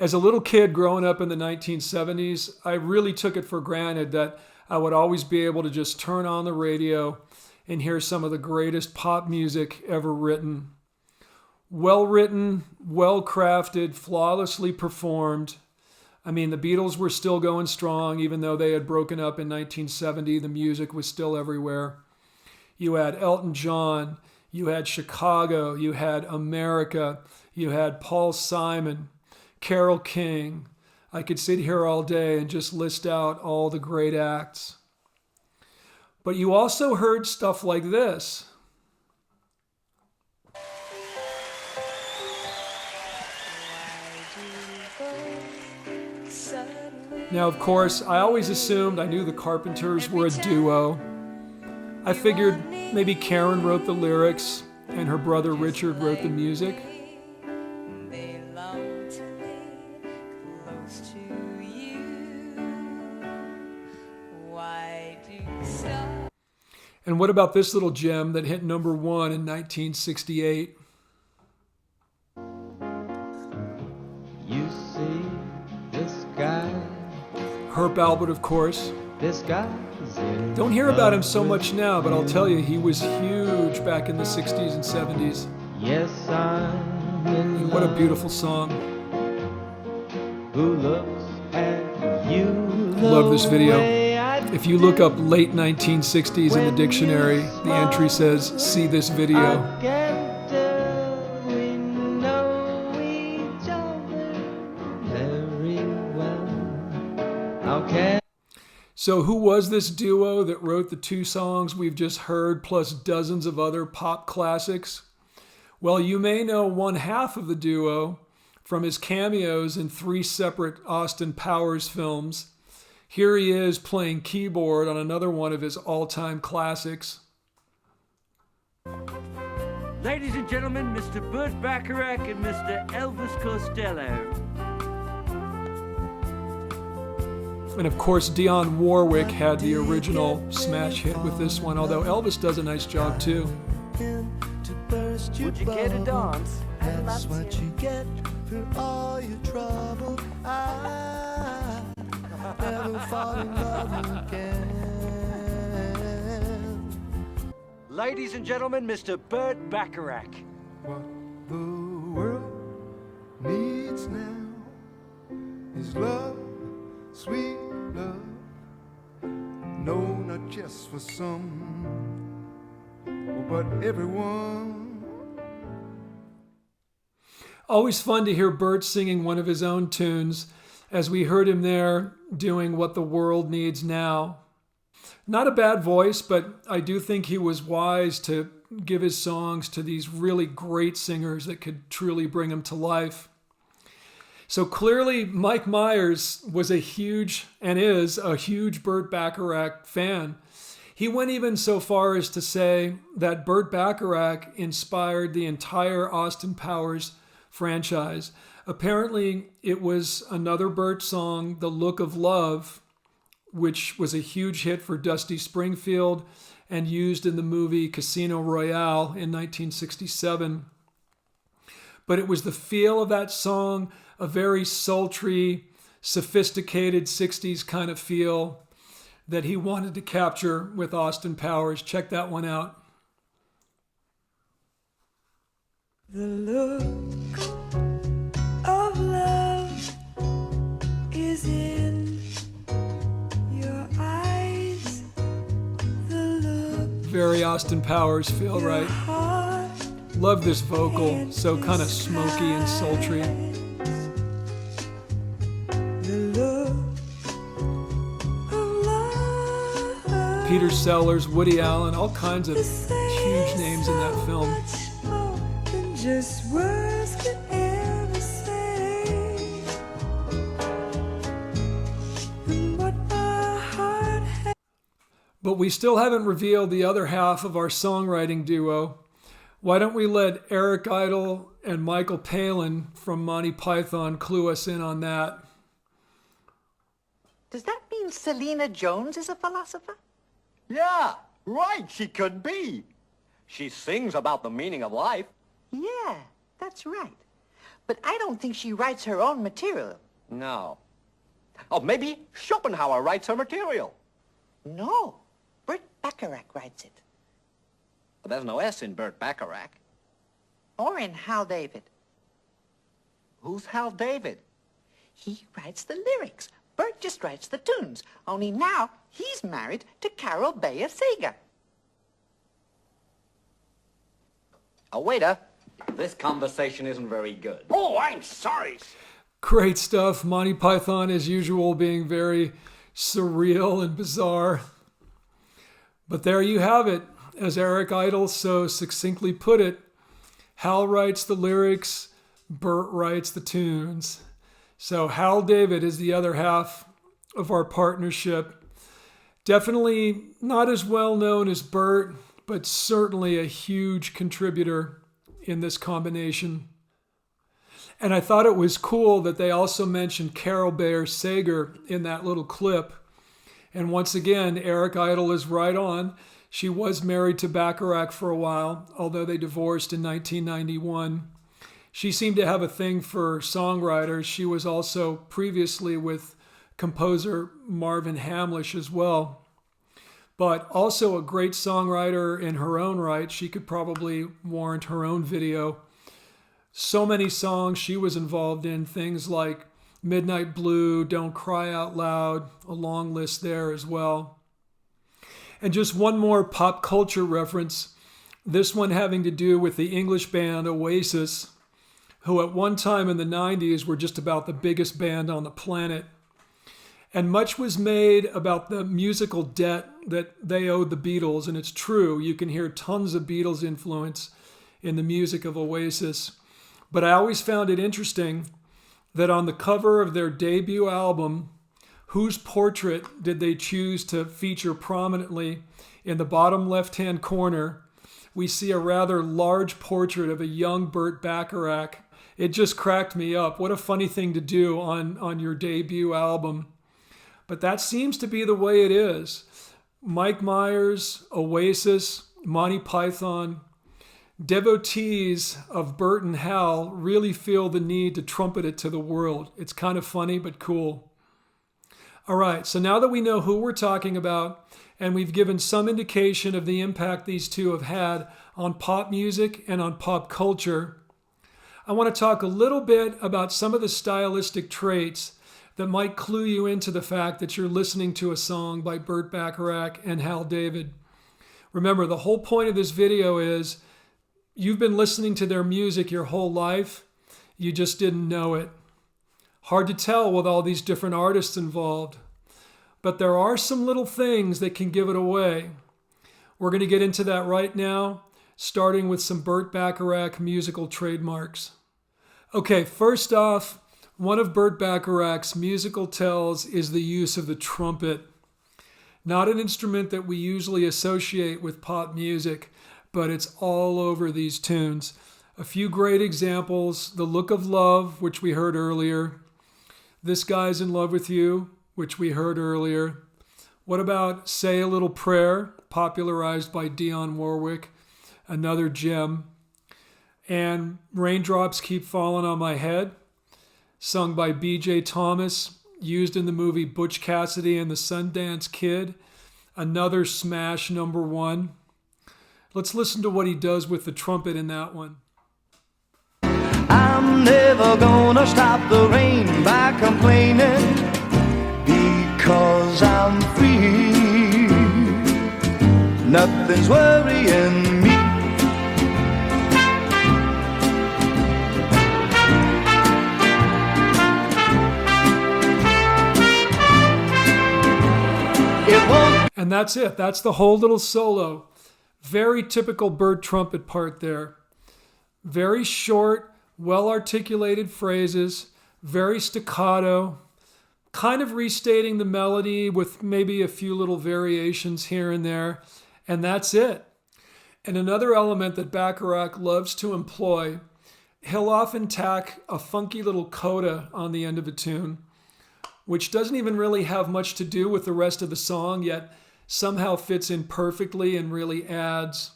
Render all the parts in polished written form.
As a little kid growing up in the 1970s, I really took it for granted that I would always be able to just turn on the radio and hear some of the greatest pop music ever written. Well written, well crafted, flawlessly performed. I mean, the Beatles were still going strong, even though they had broken up in 1970. The music was still everywhere. You had Elton John, you had Chicago, you had America, you had Paul Simon, Carole King. I could sit here all day and just list out all the great acts. But you also heard stuff like this. Now, of course, I always assumed I knew the Carpenters were a duo. I figured maybe Karen wrote the lyrics and her brother Richard wrote the music. And what about this little gem that hit number one in 1968? You see this guy, Herp Albert, of course. this guy's in Don't hear about him so much now, but I'll tell you, he was huge back in the 60s and 70s. Yes, I'm in What a love. beautiful song. Who looks at you? Love this video. the way I If you look up late 1960s in the dictionary, the entry says, see this video. I can tell we know each other very well. How can So who was this duo that wrote the two songs we've just heard, plus dozens of other pop classics? Well, you may know one half of the duo from his cameos in 3 separate Austin Powers films. Here he is playing keyboard on another one of his all-time classics. Ladies and gentlemen, Mr. Burt Bacharach and Mr. Elvis Costello. And of course, Dionne Warwick had the original smash hit with this one, although Elvis does a nice job too. Would you care to dance? That's what you get for all your trouble. I never fall in love again. Ladies and gentlemen, Mr. Burt Bacharach. What the world needs now is love, sweet love. No, not just for some, but everyone. Always fun to hear Burt singing one of his own tunes, as we heard him there doing What the World Needs Now. Not a bad voice, but I do think he was wise to give his songs to these really great singers that could truly bring him to life. So clearly, Mike Myers was a huge, and is a huge Burt Bacharach fan. He went even so far as to say that Burt Bacharach inspired the entire Austin Powers franchise. Apparently, it was another Burt song, The Look of Love, which was a huge hit for Dusty Springfield and used in the movie Casino Royale in 1967. But it was the feel of that song, a very sultry, sophisticated 60s kind of feel that he wanted to capture with Austin Powers. Check that one out. The look of love is in your eyes. The look Very Austin Powers feel, of your right? heart Love this vocal, so kind of smoky and sultry. The look of love. Peter Sellers, Woody Allen, all kinds of huge names in that film. Much more than just words could ever say. And what my heart has. But we still haven't revealed the other half of our songwriting duo. Why don't we let Eric Idle and Michael Palin from Monty Python clue us in on that? Does that mean Selena Jones is a philosopher? Yeah, right, she could be. She sings about the meaning of life. Yeah, that's right. but I don't think she writes her own material. No. Oh, maybe Schopenhauer writes her material. No, Burt Bacharach writes it. But there's no S in Burt Bacharach. Or in Hal David. Who's Hal David? He writes the lyrics. Burt just writes the tunes. Only now he's married to Carol Bayer Sager. Oh, waiter. This conversation isn't very good. Oh, I'm sorry. Great stuff. Monty Python, as usual, being very surreal and bizarre. But there you have it. As Eric Idle so succinctly put it, Hal writes the lyrics, Burt writes the tunes. So Hal David is the other half of our partnership. Definitely not as well known as Burt, but certainly a huge contributor in this combination. And I thought it was cool that they also mentioned Carol Bayer Sager in that little clip. And once again, Eric Idle is right on. She was married to Bacharach for a while, although they divorced in 1991. She seemed to have a thing for songwriters. She was also previously with composer Marvin Hamlish as well. But also a great songwriter in her own right. She could probably warrant her own video. So many songs she was involved in, things like Midnight Blue, Don't Cry Out Loud, a long list there as well. And just one more pop culture reference, this one having to do with the English band Oasis, who at one time in the 90s were just about the biggest band on the planet. And much was made about the musical debt that they owed the Beatles, and it's true. You can hear tons of Beatles influence in the music of Oasis. But I always found it interesting that on the cover of their debut album, whose portrait did they choose to feature prominently? In the bottom left-hand corner, we see a rather large portrait of a young Burt Bacharach. It just cracked me up. What a funny thing to do on your debut album. But that seems to be the way it is. Mike Myers, Oasis, Monty Python, devotees of Burt and Hal really feel the need to trumpet it to the world. It's kind of funny, but cool. All right, so now that we know who we're talking about, and we've given some indication of the impact these two have had on pop music and on pop culture, I want to talk a little bit about some of the stylistic traits that might clue you into the fact that you're listening to a song by Burt Bacharach and Hal David. Remember, the whole point of this video is you've been listening to their music your whole life, you just didn't know it. Hard to tell with all these different artists involved. But there are some little things that can give it away. We're going to get into that right now, starting with some Burt Bacharach musical trademarks. Okay, first off, one of Burt Bacharach's musical tells is the use of the trumpet. Not an instrument that we usually associate with pop music, but it's all over these tunes. A few great examples, The Look of Love, which we heard earlier. This Guy's in Love with You, which we heard earlier. What about Say a Little Prayer, popularized by Dionne Warwick, another gem. And Raindrops Keep Falling on My Head, sung by B.J. Thomas, used in the movie Butch Cassidy and the Sundance Kid, another smash number one. Let's listen to what he does with the trumpet in that one. I'm never gonna stop the rain by complaining, because I'm free. Nothing's worrying me. And that's it. That's the whole little solo. Very typical Burt trumpet part there. Very short, well-articulated phrases, very staccato, kind of restating the melody with maybe a few little variations here and there, and that's it. And another element that Bacharach loves to employ, he'll often tack a funky little coda on the end of a tune, which doesn't even really have much to do with the rest of the song, yet somehow fits in perfectly and really adds.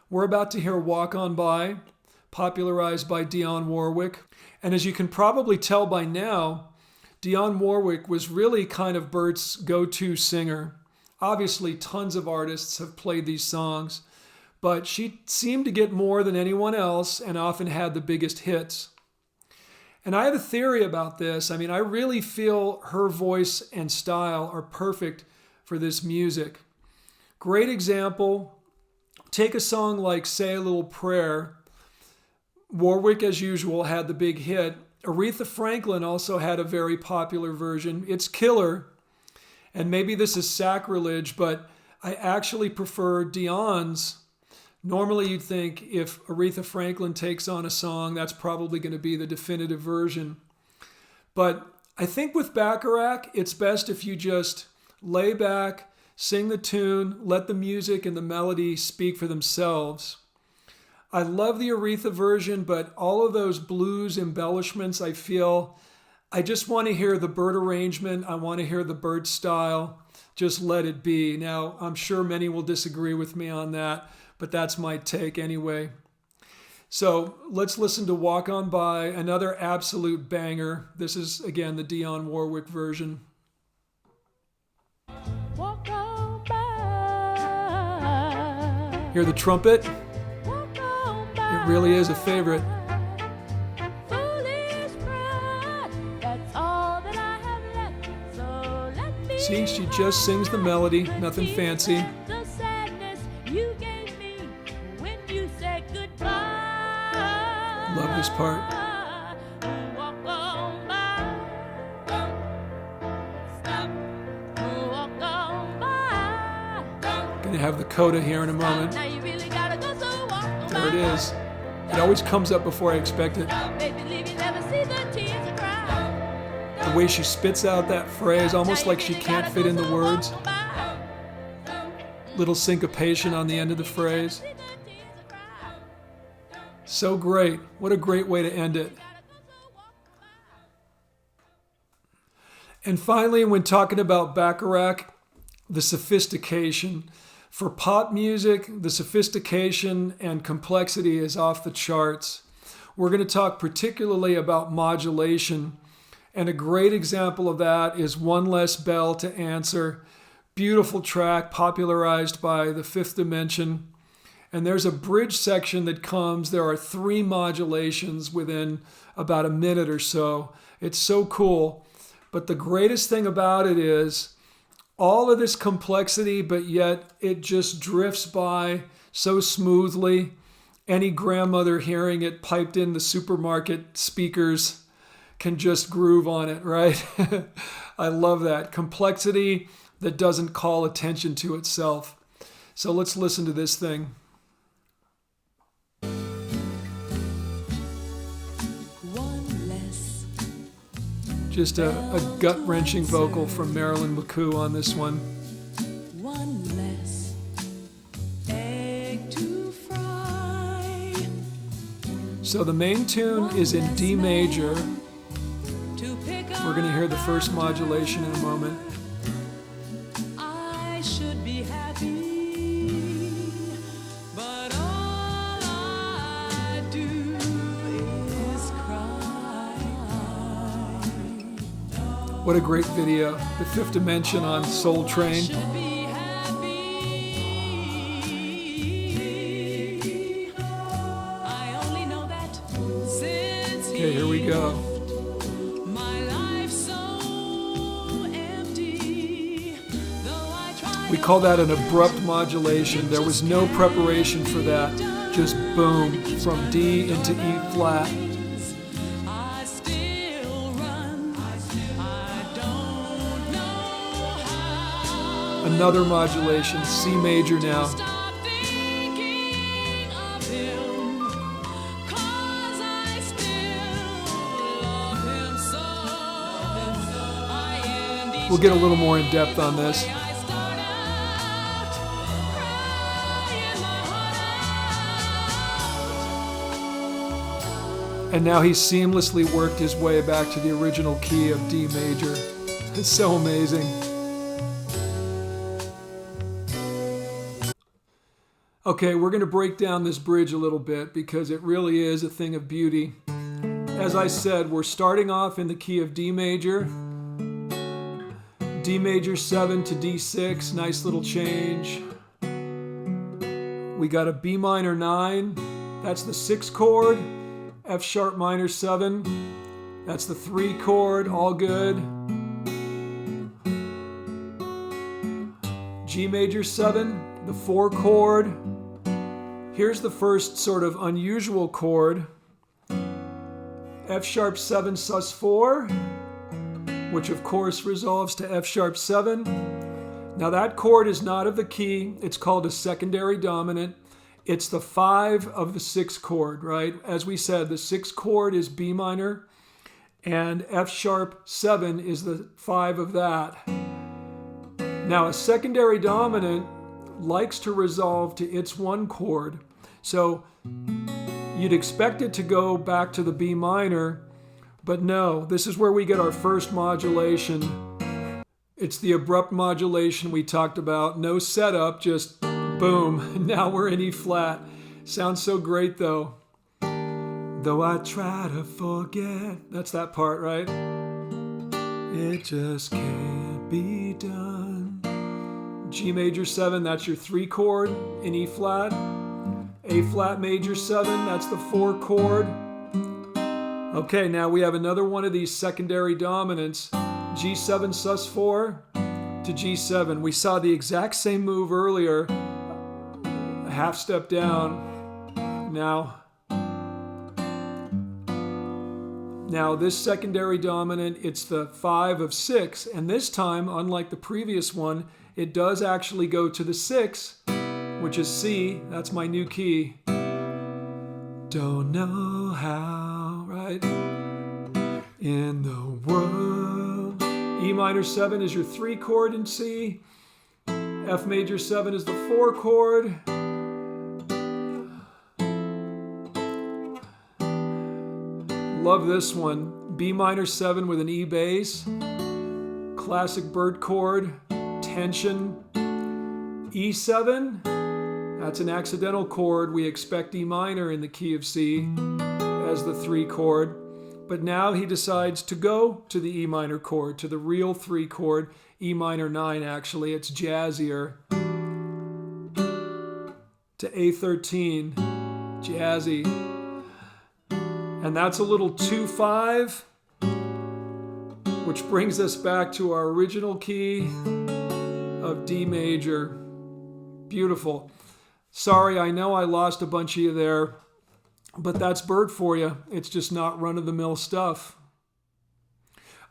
We're about to hear Walk On By popularized by Dionne Warwick. And as you can probably tell by now, Dionne Warwick was really kind of Bert's go-to singer. Obviously, tons of artists have played these songs, but she seemed to get more than anyone else and often had the biggest hits. And I have a theory about this. I mean, I really feel her voice and style are perfect for this music. Great example, take a song like Say a Little Prayer. Warwick, as usual, had the big hit. Aretha Franklin also had a very popular version. It's killer, and maybe this is sacrilege, but I actually prefer Dionne's. Normally you'd think if Aretha Franklin takes on a song, that's probably going to be the definitive version. But I think with Bacharach, it's best if you just lay back, sing the tune, let the music and the melody speak for themselves. I love the Aretha version, but all of those blues embellishments, I feel, I just want to hear the Bert arrangement. I want to hear the Bert style. Just let it be. Now, I'm sure many will disagree with me on that, but that's my take anyway. So let's listen to Walk On By, another absolute banger. This is, again, the Dionne Warwick version. Walk on by. Hear the trumpet? Walk on by. It really is a favorite. Foolish pride, that's all that I have left. So let me See, she just sings the melody, nothing fancy. the sadness you gave me when you said goodbye. Love this part. Walk on by. Stop. Walk on by. Gonna have the coda here in a moment. Now you really gotta go, so walk on There it by. is. It always comes up before I expect it. Baby, leave you never see the tears I cry. The way she spits out that phrase, almost like she can't fit in the words. Little syncopation on the end of the phrase. So great. What a great way to end it. And finally, when talking about Bacharach, the sophistication. For pop music, the sophistication and complexity is off the charts. We're going to talk particularly about modulation. And a great example of that is One Less Bell to Answer. Beautiful track popularized by the Fifth Dimension. And there's a bridge section that comes. There are 3 modulations within about a minute or so. It's so cool. But the greatest thing about it is all of this complexity, but yet it just drifts by so smoothly. Any grandmother hearing it piped in the supermarket speakers can just groove on it, right? I love that. Complexity that doesn't call attention to itself. So let's listen to this thing. One less. Just a gut-wrenching vocal from Marilyn McCoo on this one. One less egg to fry. So the main tune is in D major. To pick We're going to hear the first modulation in a moment. I should be happy, but all I do is cry. What a great video. The Fifth Dimension on Soul Train. Should be happy. I only know that since Okay, here we go. my life's so empty. Though I try We call that an abrupt modulation. There was no preparation for that. Just boom, from D into E flat. I still run. I don't know how. Another modulation, C major now. Stop thinking of him, 'cause I still love him so. We'll get a little more in depth on this. I start out crying my heart out. And now he's seamlessly worked his way back to the original key of D major. It's so amazing. Okay, we're going to break down this bridge a little bit because it really is a thing of beauty. As I said, we're starting off in the key of D major. D major 7 to D6, nice little change. We got a B minor 9, that's the 6 chord. F sharp minor 7, that's the 3 chord, all good. G major 7, the 4 chord. Here's the first sort of unusual chord. F sharp 7 sus 4, which of course resolves to F sharp 7. Now that chord is not of the key, it's called a secondary dominant. It's the 5 of the 6 chord, right? As we said, the 6 chord is B minor, and F sharp 7 is the 5 of that. Now a secondary dominant likes to resolve to its 1 chord. So you'd expect it to go back to the B minor, but no, this is where we get our first modulation. It's the abrupt modulation we talked about. No setup, just boom. Now we're in E flat. Sounds so great though. Though I try to forget. That's that part, right? It just can't be done. G major 7, that's your 3 chord in E flat. A flat major 7, that's the 4 chord. Okay, now we have another one of these secondary dominants. G7 sus 4 to G7. We saw the exact same move earlier. A half step down. Now this secondary dominant, it's the 5 of 6. And this time, unlike the previous one, it does actually go to the 6, which is C. That's my new key. Don't know how, right? In the world. E minor 7 is your 3 chord in C. F major 7 is the 4 chord. Love this one. B minor 7 with an E bass. Classic Bert chord. Tension. E7. That's an accidental chord. We expect E minor in the key of C as the 3 chord. But now he decides to go to the E minor chord, to the real 3 chord, E minor 9 actually. It's jazzier. To A13. Jazzy. And that's a little 2-5, which brings us back to our original key of D major. Beautiful. Sorry, I know I lost a bunch of you there, but that's Bert for you. It's just not run-of-the-mill stuff.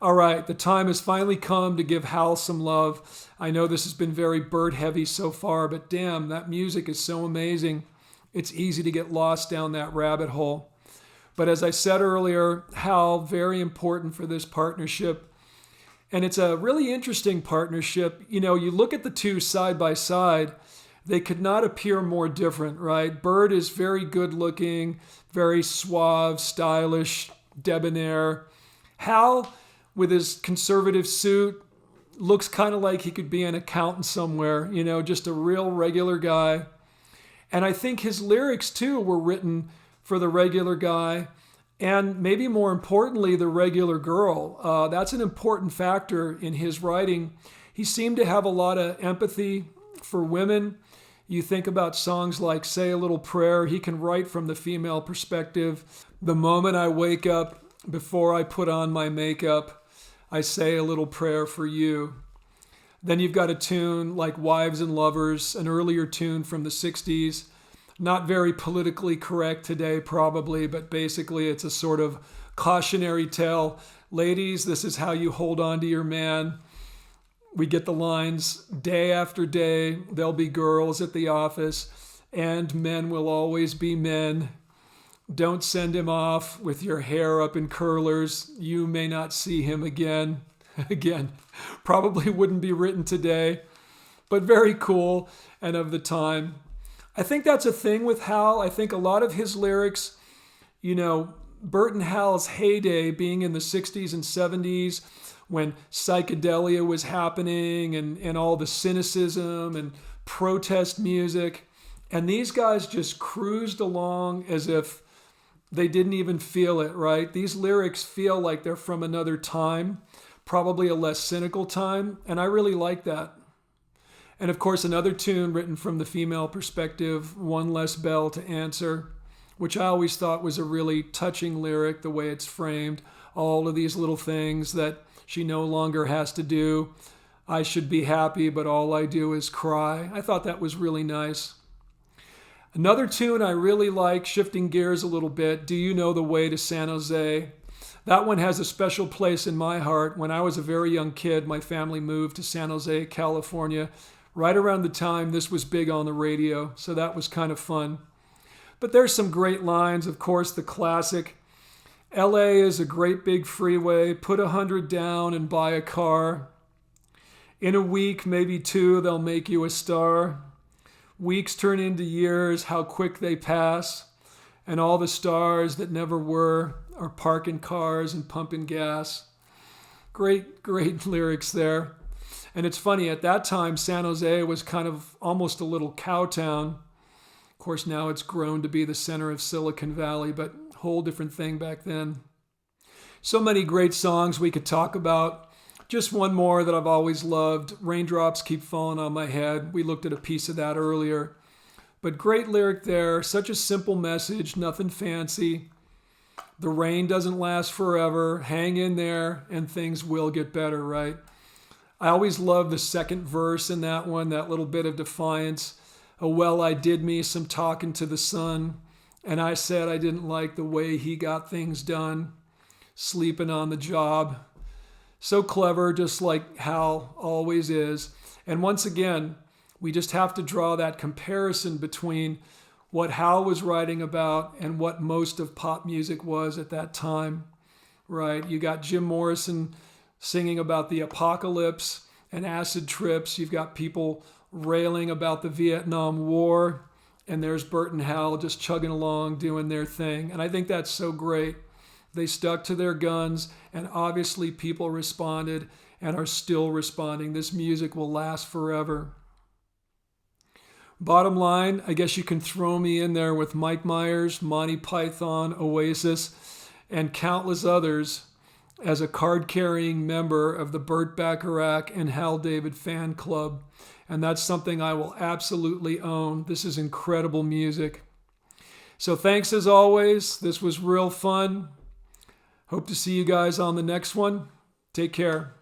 All right, the time has finally come to give Hal some love. I know this has been very Bert heavy so far, but damn, that music is so amazing. It's easy to get lost down that rabbit hole. But as I said earlier, Hal, very important for this partnership. And it's a really interesting partnership. You know, you look at the two side by side, they could not appear more different, right? Bert is very good looking, very suave, stylish, debonair. Hal, with his conservative suit, looks kind of like he could be an accountant somewhere, you know, just a real regular guy. And I think his lyrics, too, were written for the regular guy, and maybe more importantly, the regular girl. That's an important factor in his writing. He seemed to have a lot of empathy for women. You think about songs like Say a Little Prayer, he can write from the female perspective. The moment I wake up, before I put on my makeup, I say a little prayer for you. Then you've got a tune like Wives and Lovers, an earlier tune from the 60s. Not very politically correct today, probably, but basically it's a sort of cautionary tale. Ladies, this is how you hold on to your man. We get the lines, day after day, there'll be girls at the office, and men will always be men. Don't send him off with your hair up in curlers. You may not see him again. Again, probably wouldn't be written today, but very cool and of the time. I think that's a thing with Hal. I think a lot of his lyrics, you know, Bert and Hal's heyday being in the 60s and 70s when psychedelia was happening and all the cynicism and protest music. And these guys just cruised along as if they didn't even feel it, right? These lyrics feel like they're from another time, probably a less cynical time, and I really like that. And of course, another tune written from the female perspective, One Less Bell to Answer, which I always thought was a really touching lyric, the way it's framed. All of these little things that she no longer has to do. I should be happy, but all I do is cry. I thought that was really nice. Another tune I really like, shifting gears a little bit, Do You Know the Way to San Jose? That one has a special place in my heart. When I was a very young kid, my family moved to San Jose, California, right around the time this was big on the radio, so that was kind of fun. But there's some great lines, of course, the classic, LA is a great big freeway, put 100 down and buy a car. In a week, maybe 2, they'll make you a star. Weeks turn into years, how quick they pass. And all the stars that never were are parking cars and pumping gas. Great, great lyrics there. And it's funny, at that time, San Jose was kind of almost a little cow town. Of course, now it's grown to be the center of Silicon Valley, but whole different thing back then. So many great songs we could talk about. Just one more that I've always loved, Raindrops Keep Falling on My Head. We looked at a piece of that earlier. But great lyric there, such a simple message, nothing fancy. The rain doesn't last forever, hang in there, and things will get better, right? I always love the second verse in that one, that little bit of defiance. Oh, well, I did me some talking to the sun, and I said I didn't like the way he got things done, sleeping on the job. So clever, just like Hal always is. And once again, we just have to draw that comparison between what Hal was writing about and what most of pop music was at that time, right? You got Jim Morrison singing about the apocalypse and acid trips. You've got people railing about the Vietnam War. And there's Bert and Hal just chugging along, doing their thing. And I think that's so great. They stuck to their guns, and obviously people responded and are still responding. This music will last forever. Bottom line, I guess you can throw me in there with Mike Myers, Monty Python, Oasis, and countless others as a card-carrying member of the Burt Bacharach and Hal David fan club. And that's something I will absolutely own. This is incredible music. So thanks as always. This was real fun. Hope to see you guys on the next one. Take care.